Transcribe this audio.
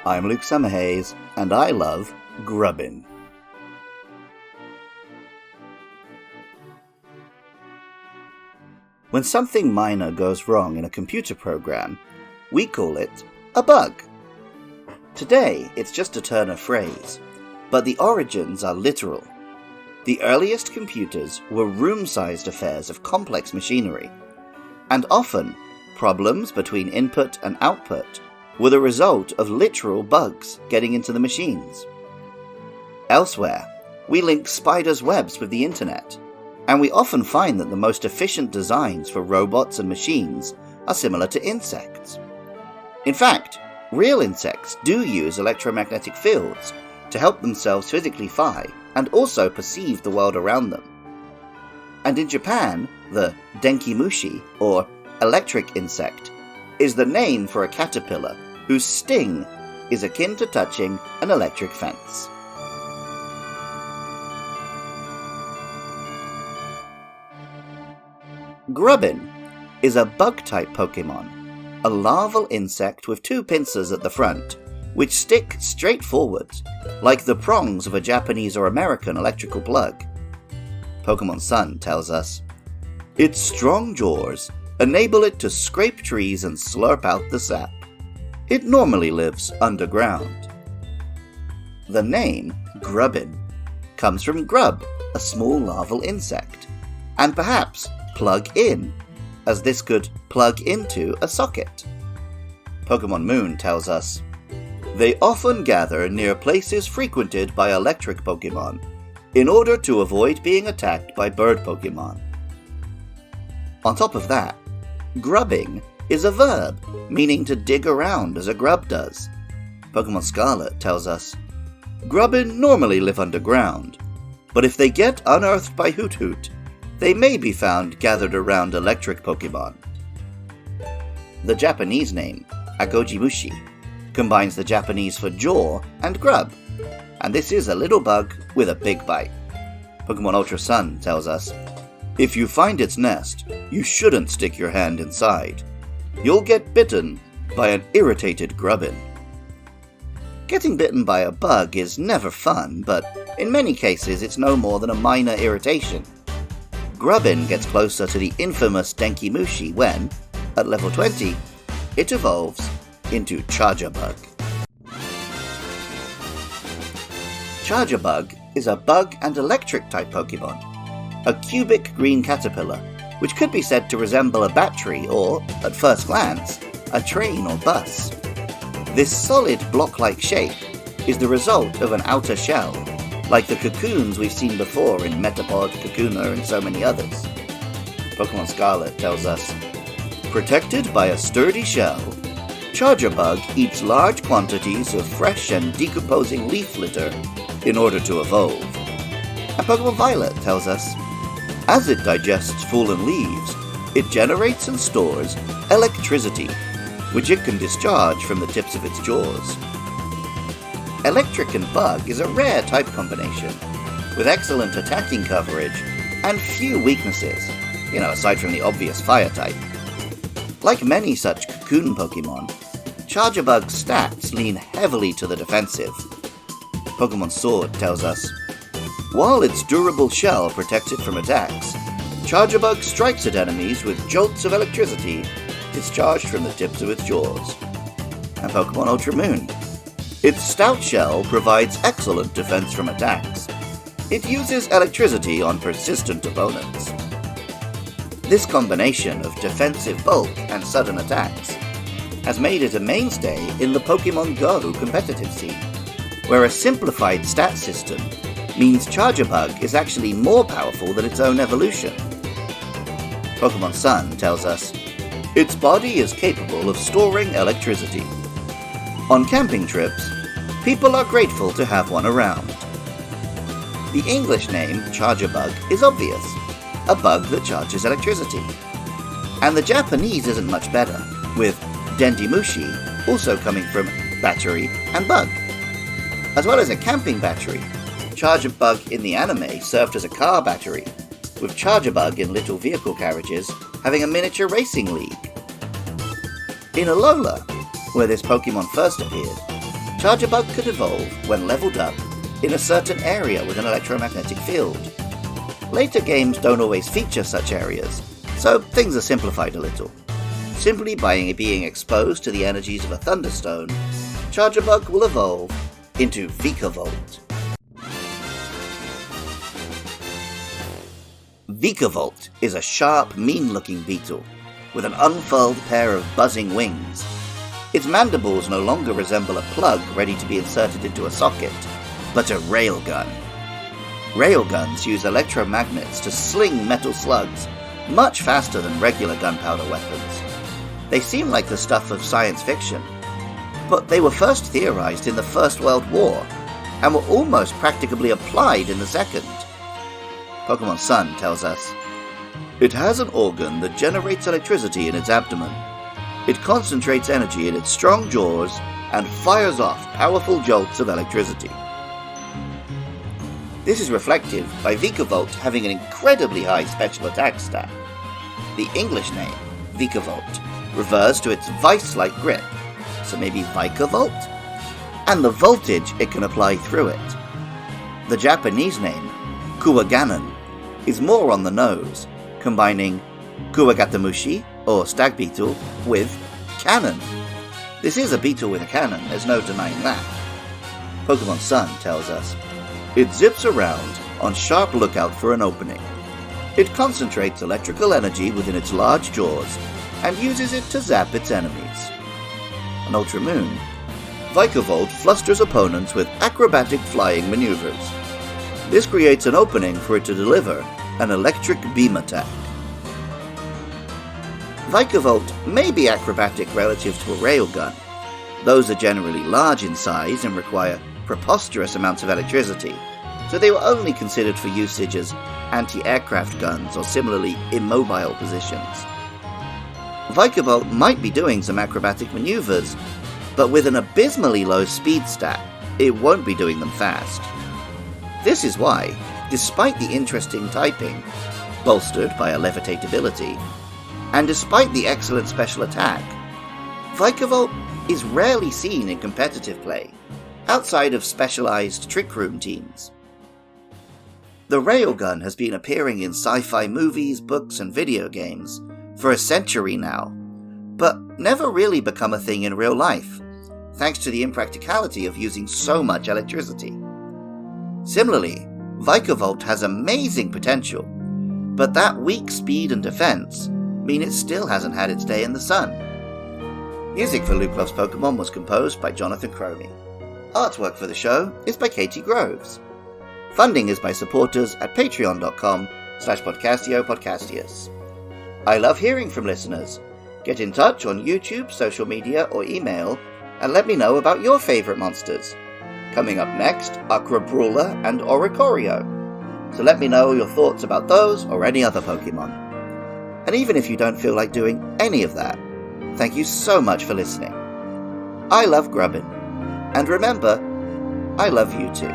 I'm Luke Summerhays, and I love Grubbin. When something minor goes wrong in a computer program, we call it a bug. Today, it's just a turn of phrase, but the origins are literal. The earliest computers were room-sized affairs of complex machinery, and often, problems between input and output were the result of literal bugs getting into the machines. Elsewhere, we link spiders' webs with the internet, and we often find that the most efficient designs for robots and machines are similar to insects. In fact, real insects do use electromagnetic fields to help themselves physically fly and also perceive the world around them. And in Japan, the denkimushi, or electric insect, is the name for a caterpillar whose sting is akin to touching an electric fence. Grubbin is a bug-type Pokemon, a larval insect with two pincers at the front, which stick straight forwards, like the prongs of a Japanese or American electrical plug. Pokemon Sun tells us, "Its strong jaws enable it to scrape trees and slurp out the sap. It normally lives underground." The name Grubbin comes from grub, a small larval insect, and perhaps plug in, as this could plug into a socket. Pokemon Moon tells us, "They often gather near places frequented by electric Pokemon in order to avoid being attacked by bird Pokemon." On top of that, grubbing is a verb, meaning to dig around as a grub does. Pokemon Scarlet tells us, "Grubbin normally live underground, but if they get unearthed by Hoot Hoot, they may be found gathered around electric Pokemon." The Japanese name, Agojimushi, combines the Japanese for jaw and grub, and this is a little bug with a big bite. Pokemon Ultra Sun tells us, "If you find its nest, you shouldn't stick your hand inside. You'll get bitten by an irritated grubbin." Getting bitten by a bug is never fun, but in many cases it's no more than a minor irritation. Grubbin gets closer to the infamous denkimushi when, at level 20, it evolves into Charjabug. Charjabug is a bug and electric type Pokemon, a cubic green caterpillar, which could be said to resemble a battery or, at first glance, a train or bus. This solid block-like shape is the result of an outer shell, like the cocoons we've seen before in Metapod, Kakuna, and so many others. Pokemon Scarlet tells us, "Protected by a sturdy shell, Charjabug eats large quantities of fresh and decomposing leaf litter in order to evolve." And Pokemon Violet tells us, "As it digests fallen leaves, it generates and stores electricity, which it can discharge from the tips of its jaws." Electric and bug is a rare type combination, with excellent attacking coverage and few weaknesses, aside from the obvious fire type. Like many such cocoon Pokemon, Charjabug's stats lean heavily to the defensive. Pokemon Sword tells us, "While its durable shell protects it from attacks, Charjabug strikes at enemies with jolts of electricity discharged from the tips of its jaws." And Pokemon Ultra Moon, "Its stout shell provides excellent defense from attacks. It uses electricity on persistent opponents." This combination of defensive bulk and sudden attacks has made it a mainstay in the Pokemon Go competitive scene, where a simplified stat system means Charjabug is actually more powerful than its own evolution. Pokemon Sun tells us, "Its body is capable of storing electricity. On camping trips, people are grateful to have one around." The English name Charjabug is obvious, a bug that charges electricity. And the Japanese isn't much better, with denkimushi also coming from battery and bug. As well as a camping battery, Charjabug in the anime served as a car battery, with Charjabug in little vehicle carriages having a miniature racing league. In Alola, where this Pokemon first appeared, Charjabug could evolve, when leveled up, in a certain area with an electromagnetic field. Later games don't always feature such areas, so things are simplified a little. Simply by being exposed to the energies of a thunderstone, Charjabug will evolve into Vikavolt. Vikavolt is a sharp, mean-looking beetle with an unfurled pair of buzzing wings. Its mandibles no longer resemble a plug ready to be inserted into a socket, but a railgun. Railguns use electromagnets to sling metal slugs much faster than regular gunpowder weapons. They seem like the stuff of science fiction, but they were first theorized in the First World War and were almost practically applied in the Second. Pokemon Sun tells us, "It has an organ that generates electricity in its abdomen. It concentrates energy in its strong jaws and fires off powerful jolts of electricity." This is reflected by Vikavolt having an incredibly high special attack stat. The English name, Vikavolt, refers to its vice-like grip, so maybe Vikavolt? And the voltage it can apply through it. The Japanese name, Kuwaganon, is more on the nose, combining Kuwagatamushi, or stag beetle, with cannon. This is a beetle with a cannon, there's no denying that. Pokemon Sun tells us, "It zips around on sharp lookout for an opening. It concentrates electrical energy within its large jaws and uses it to zap its enemies." On Ultra Moon, Vikavolt flusters opponents with acrobatic flying maneuvers. This creates an opening for it to deliver an electric beam attack. Vikavolt may be acrobatic relative to a railgun. Those are generally large in size and require preposterous amounts of electricity, so they were only considered for usage as anti-aircraft guns or similarly immobile positions. Vikavolt might be doing some acrobatic maneuvers, but with an abysmally low speed stat, it won't be doing them fast. This is why, despite the interesting typing, bolstered by a levitate ability, and despite the excellent special attack, Vikavolt is rarely seen in competitive play, outside of specialized trick room teams. The railgun has been appearing in sci-fi movies, books, and video games for a century now, but never really become a thing in real life, thanks to the impracticality of using so much electricity. Similarly, Vikavolt has amazing potential, but that weak speed and defense mean it still hasn't had its day in the sun. Music for Luke Loves Pokemon was composed by Jonathan Cromie. Artwork for the show is by Katie Groves. Funding is by supporters at patreon.com/podcastio-podcastius. I love hearing from listeners. Get in touch on YouTube, social media, or email, and let me know about your favourite monsters. Coming up next are Crabrawler and Oricorio, so let me know your thoughts about those or any other Pokemon. And even if you don't feel like doing any of that, thank you so much for listening. I love Grubbin, and remember, I love you too.